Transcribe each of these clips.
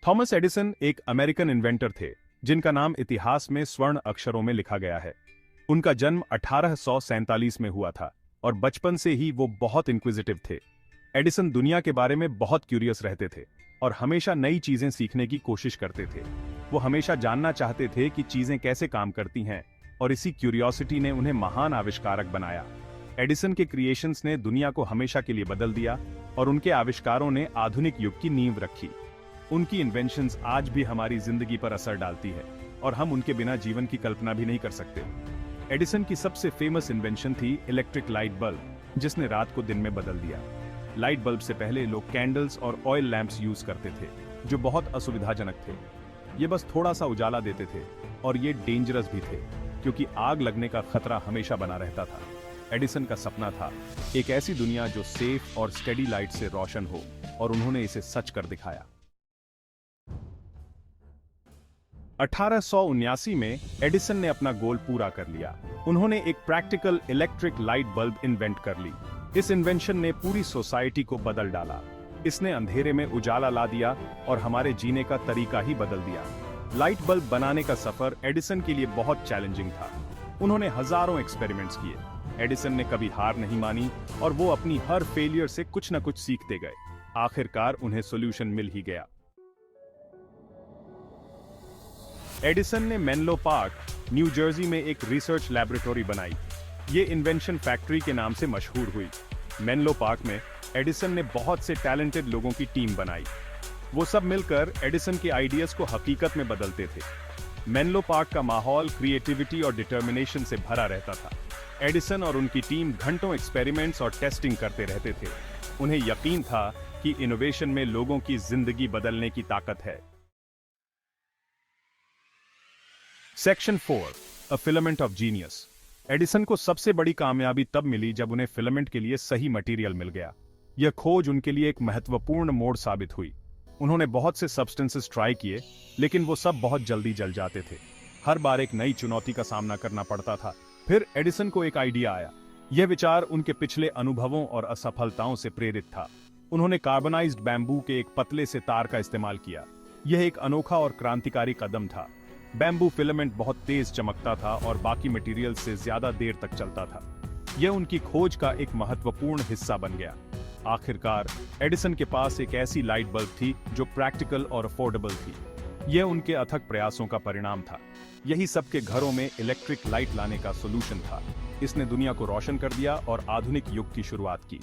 Thomas Edison एक American inventor थे जिनका नाम इतिहास में स्वर्ण अक्षरों में लिखा गया है। उनका जन्म 1847 में हुआ था और बचपन से ही वो बहुत इंक्विजिटिव थे। एडिसन दुनिया के बारे में बहुत क्यूरियस रहते थे और हमेशा नई चीजें सीखने की कोशिश करते थे। वो हमेशा जानना चाहते थे कि चीजें कैसे काम करती हैं और इसी क्यूरियोसिटी ने उन्हें महान आविष्कारक बनाया। एडिसन के क्रिएशंस ने दुनिया को हमेशा के लिए बदल दिया और उनके आविष्कारों ने आधुनिक युग की नींव रखी। उनकी इन्वेंशंस आज भी हमारी जिंदगी पर असर डालती है और हम उनके बिना जीवन की कल्पना भी नहीं कर सकते। एडिसन की सबसे फेमस इन्वेंशन थी इलेक्ट्रिक लाइट बल्ब, जिसने रात को दिन में बदल दिया। लाइट बल्ब से पहले लोग कैंडल्स और ऑयल लैंप्स यूज करते थे, जो बहुत असुविधाजनक थे। ये बस थोड़ा सा उजाला देते थे और ये डेंजरस भी थे, क्योंकि आग लगने का खतरा हमेशा बना रहता था। एडिसन का सपना था एक ऐसी दुनिया जो सेफ और स्टेडी लाइट से रोशन हो, और उन्होंने इसे सच कर दिखाया। 1879 में एडिसन ने अपना गोल पूरा कर लिया। उन्होंने एक practical electric light bulb invent कर ली। इस इन्वेंशन ने पूरी सोसाइटी को बदल डाला। इसने अंधेरे में उजाला ला दिया और हमारे जीने का तरीका ही बदल दिया। लाइट बल्ब बनाने का सफर एडिसन के लिए बहुत चैलेंजिंग था। उन्होंने हजारों एक्सपेरिमेंट्स किए। एडिसन ने कभी हार नहीं मानी और वो अपनी हर फेलियर से कुछ न कुछ सीखते गए। आखिरकार उन्हें सॉल्यूशन मिल ही गया। एडिसन ने मेनलो पार्क, न्यू जर्सी में एक रिसर्च लैबोरेटरी बनाई। ये इन्वेंशन फैक्ट्री के नाम से मशहूर हुई। मेनलो पार्क में एडिसन ने बहुत से टैलेंटेड लोगों की टीम बनाई। वो सब मिलकर एडिसन के आइडियाज को हकीकत में बदलते थे। मेनलो पार्क का माहौल क्रिएटिविटी और डिटर्मिनेशन से भरा रहता था। एडिसन और उनकी टीम घंटों एक्सपेरिमेंट्स और टेस्टिंग करते रहते थे। उन्हें यकीन था कि इनोवेशन में लोगों की जिंदगी बदलने की ताकत है। Section 4, a filament of genius. Edison को सबसे बड़ी कामयाबी तब मिली जब उन्हें फिलामेंट के लिए सही मटेरियल मिल गया। यह खोज उनके लिए एक महत्वपूर्ण मोड़ साबित हुई। उन्होंने बहुत से सब्सटेंसेस ट्राई किए, लेकिन वो सब बहुत जल्दी जल जाते थे। हर बार एक नई चुनौती का सामना करना पड़ता था। फिर एडिसन को एक आइडिया आया। यह विचार उनके पिछले अनुभवों और असफलताओं से प्रेरित था। उन्होंने कार्बनाइज्ड बैम्बू के एक पतले से तार का इस्तेमाल किया। यह एक अनोखा और क्रांतिकारी कदम था। बैम्बू फिलामेंट बहुत तेज चमकता था और बाकी मटेरियल से ज्यादा देर तक चलता था। यह उनकी खोज का एक महत्वपूर्ण हिस्सा बन गया। आखिरकार एडिसन के पास एक ऐसी लाइट बल्ब थी जो प्रैक्टिकल और अफोर्डेबल थी। यह उनके अथक प्रयासों का परिणाम था। यही सबके घरों में इलेक्ट्रिक लाइट लाने का सोल्यूशन था। इसने दुनिया को रोशन कर दिया और आधुनिक युग की शुरुआत की।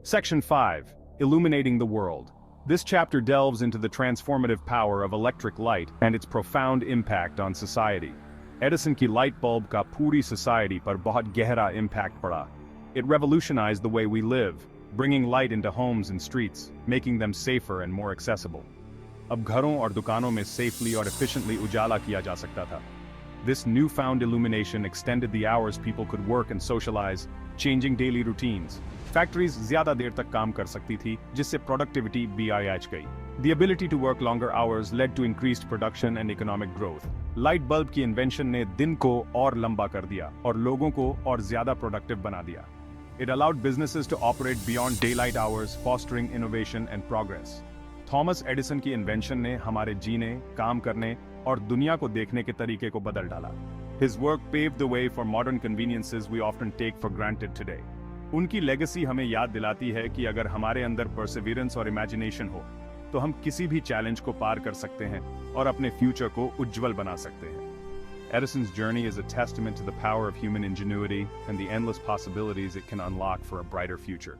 Section 5, Illuminating the World. This chapter delves into the transformative power of electric light and its profound impact on society. Edison की light bulb का पूरी society पर बहुत गहरा impact पड़ा. It revolutionized the way we live, bringing light into homes and streets, making them safer and more accessible. अब घरों और दुकानों में safely और efficiently उजाला किया जा सकता था. This newfound illumination extended the hours people could work and socialize, changing daily routines. Factories ज्यादा देर तक काम कर सकती थी, जिससे प्रोडक्टिविटी भी आज गई। The ability to work longer hours led to increased production and economic growth. Light bulb की इन्वेंशन ने दिन को और लंबा कर दिया और लोगों को और ज्यादा प्रोडक्टिव बना दिया। It allowed businesses to operate beyond daylight hours, fostering innovation and progress. Thomas Edison की इन्वेंशन ने हमारे जीने, काम करने और दुनिया को देखने के तरीके को बदल डाला। His work paved the way for modern conveniences we often take for granted today. उनकी लेगेसी हमें याद दिलाती है कि अगर हमारे अंदर परसिवियरेंस और इमेजिनेशन हो, तो हम किसी भी चैलेंज को पार कर सकते हैं और अपने फ्यूचर को उज्जवल बना सकते हैं। Edison's journey is a testament to the power of human ingenuity and the endless possibilities it can unlock for a brighter future.